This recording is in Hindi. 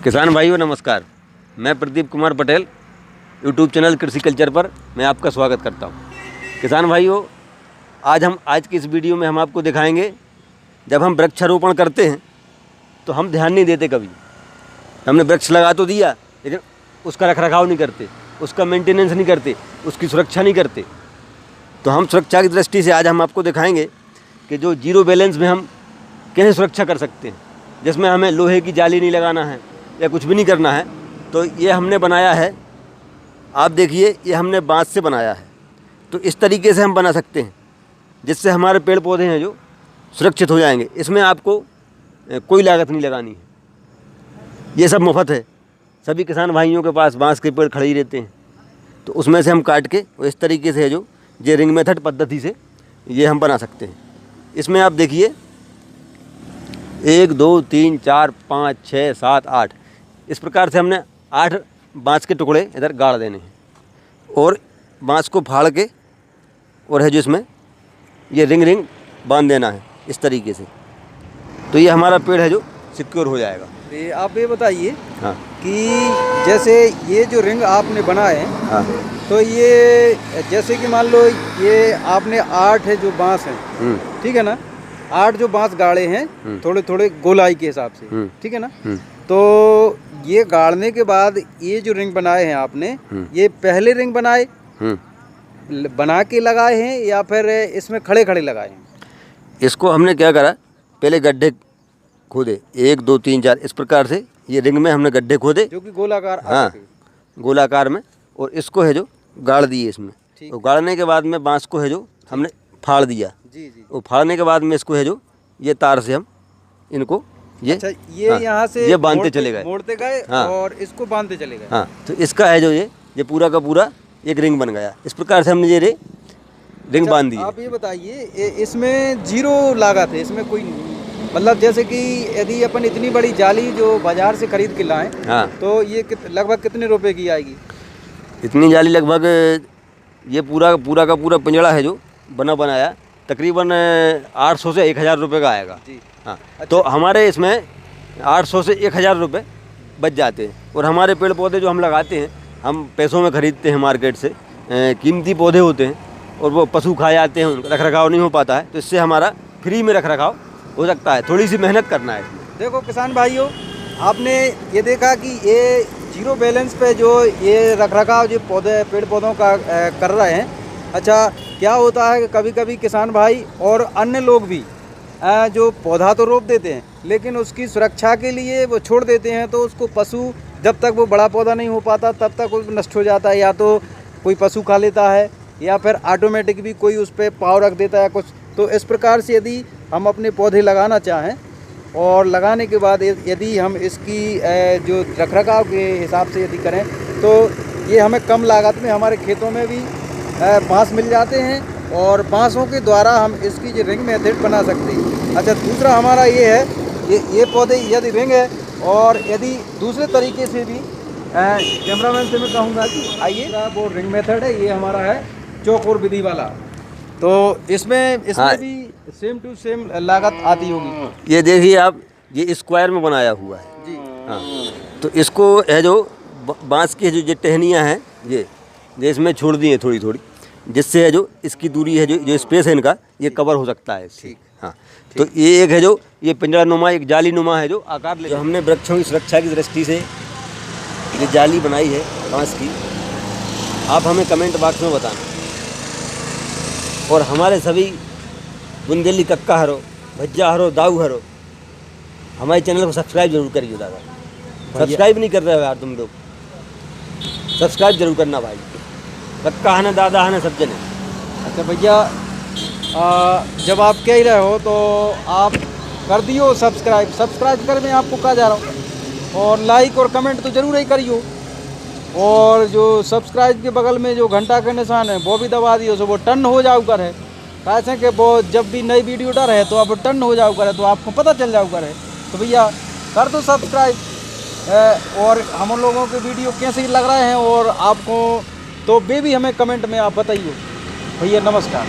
किसान भाइयों नमस्कार। मैं प्रदीप कुमार पटेल यूट्यूब चैनल कृषि कल्चर पर मैं आपका स्वागत करता हूं। किसान भाइयों, आज की इस वीडियो में हम आपको दिखाएंगे, जब हम वृक्षारोपण करते हैं तो हम ध्यान नहीं देते। कभी हमने वृक्ष लगा तो दिया, लेकिन उसका रखरखाव नहीं करते, उसका मेंटेनेंस नहीं करते, उसकी सुरक्षा नहीं करते। तो हम सुरक्षा की दृष्टि से आज हम आपको दिखाएंगे कि जो जीरो बैलेंस में हम कैसे सुरक्षा कर सकते हैं, जिसमें हमें लोहे की जाली नहीं लगाना है या कुछ भी नहीं करना है। तो ये हमने बनाया है, आप देखिए, ये हमने बांस से बनाया है। तो इस तरीके से हम बना सकते हैं जिससे हमारे पेड़ पौधे हैं जो सुरक्षित हो जाएंगे। इसमें आपको कोई लागत नहीं लगानी है, ये सब मुफ्त है। सभी किसान भाइयों के पास बांस के पेड़ खड़े ही रहते हैं, तो उसमें से हम काट के और इस तरीके से है जो ये रिंग मेथड पद्धति से ये हम बना सकते हैं। इसमें आप देखिए 1 2 3 4 5 6 7 8 इस प्रकार से हमने 8 बांस के टुकड़े इधर गाड़ देने हैं और बांस को फाड़ के और है जो इसमें ये रिंग बांध देना है इस तरीके से। तो ये हमारा पेड़ है जो सिक्योर हो जाएगा। आप ये बताइए हाँ कि जैसे ये जो रिंग आपने बनाए हैं, हाँ तो ये जैसे कि मान लो ये आपने 8 है जो बांस हैं, ठीक है ना, 8 जो बांस गाड़े हैं थोड़े थोड़े गोलाई के हिसाब से, ठीक है ना। तो ये गाड़ने के बाद ये जो रिंग बनाए हैं आपने, ये पहले रिंग बनाए बना के लगाए हैं या फिर इसमें खड़े खड़े लगाए हैं? इसको हमने क्या करा, पहले गड्ढे खोदे 1 2 3 4 इस प्रकार से ये रिंग में हमने गड्ढे खोदे जो कि गोलाकार हाँ गोलाकार में, और इसको है जो गाड़ दिए इसमें। तो गाड़ने के बाद में बांस को है जो हमने फाड़ दिया जी। और फाड़ने के बाद में इसको है जो ये तार से हम इनको ये अच्छा, ये हाँ, यहाँ से ये बांधते चले गए, मोड़ते गए हाँ, और इसको बांधते चले गए। हाँ, तो इसका है जो ये पूरा का पूरा एक रिंग बन गया। इस प्रकार से हमने ये रिंग बांध दी। आप ये बताइए, इसमें जीरो लागत है, इसमें कोई मतलब जैसे कि यदि अपन इतनी बड़ी जाली जो बाजार से खरीद के लाएं, हाँ, तो ये लगभग कितने रुपए की आएगी? इतनी जाली लगभग ये पूरा का पूरा पिंजड़ा है जो बनाया तकरीबन 800 से 1000 रुपये का आएगा जी। हाँ, अच्छा। तो हमारे इसमें 800 से 1000 रुपये बच जाते हैं। और हमारे पेड़ पौधे जो हम लगाते हैं, हम पैसों में ख़रीदते हैं मार्केट से, कीमती पौधे होते हैं और वो पशु खा जाते हैं, उनका रखरखाव नहीं हो पाता है। तो इससे हमारा फ्री में रखरखाव हो सकता है, थोड़ी सी मेहनत करना है इसमें। देखो किसान भाइयों, आपने ये देखा कि ये जीरो बैलेंस पे जो ये रखरखाव जो पेड़ पौधों का कर रहे हैं। अच्छा, क्या होता है कि कभी कभी किसान भाई और अन्य लोग भी जो पौधा तो रोप देते हैं, लेकिन उसकी सुरक्षा के लिए वो छोड़ देते हैं। तो उसको पशु, जब तक वो बड़ा पौधा नहीं हो पाता तब तक वो नष्ट हो जाता है, या तो कोई पशु खा लेता है या फिर ऑटोमेटिक भी कोई उस पर पाव रख देता है कुछ। तो इस प्रकार से यदि हम अपने पौधे लगाना चाहें और लगाने के बाद यदि हम इसकी जो रखरखाव के हिसाब से यदि करें, तो ये हमें कम लागत में हमारे खेतों में भी बांस मिल जाते हैं और बांसों के द्वारा हम इसकी जो रिंग मेथड बना सकते हैं। अच्छा, दूसरा हमारा ये है, ये पौधे यदि रिंग है, और यदि दूसरे तरीके से भी कैमरामैन से मैं कहूँगा कि आइए, वो रिंग मेथड है, ये हमारा है चौकोर विधि वाला। तो इसमें हाँ, भी सेम टू सेम लागत आती होगी। ये देखिए आप, ये स्क्वायर में बनाया हुआ है जी। हाँ, तो इसको है जो बांस की जो टहनियाँ हैं ये इसमें छोड़ दी है थोड़ी थोड़ी, जिससे है जो इसकी दूरी है जो स्पेस है इनका, ये कवर हो सकता है। ठीक हाँ, तो ये एक है जो ये पिंजरा नुमा, एक जाली नुमा है जो आकार ले। जो हमने वृक्षों की सुरक्षा की दृष्टि से ये जाली बनाई है बांस की, आप हमें कमेंट बॉक्स में बताना। और हमारे सभी बुंदेली कक्का हरो, भज्जा हरो, दाऊ हरो, हमारे चैनल को सब्सक्राइब जरूर करिए। दादा सब्सक्राइब नहीं कर रहे हो यार तुम लोग, सब्सक्राइब जरूर करना भाई। कक्का है ना, दादा है ना, सब जने। अच्छा भैया, जब आप कह रहे हो तो आप कर दियो सब्सक्राइब कर, मैं आपको कहा जा रहा हूँ, और लाइक और कमेंट तो ज़रूर ही करियो। और जो सब्सक्राइब के बगल में जो घंटा का निशान है वो भी दबा दियो, सो वो टर्न हो जाओ कर है। कैसे कि वो जब भी नई वीडियो डर है तो आप टर्न हो जाओ कर है, तो आपको पता चल जाओ कर है। तो भैया कर दो सब्सक्राइब, और हम लोगों के वीडियो कैसे लग रहे हैं और आपको, तो वे भी हमें कमेंट में आप बताइए। भैया नमस्कार।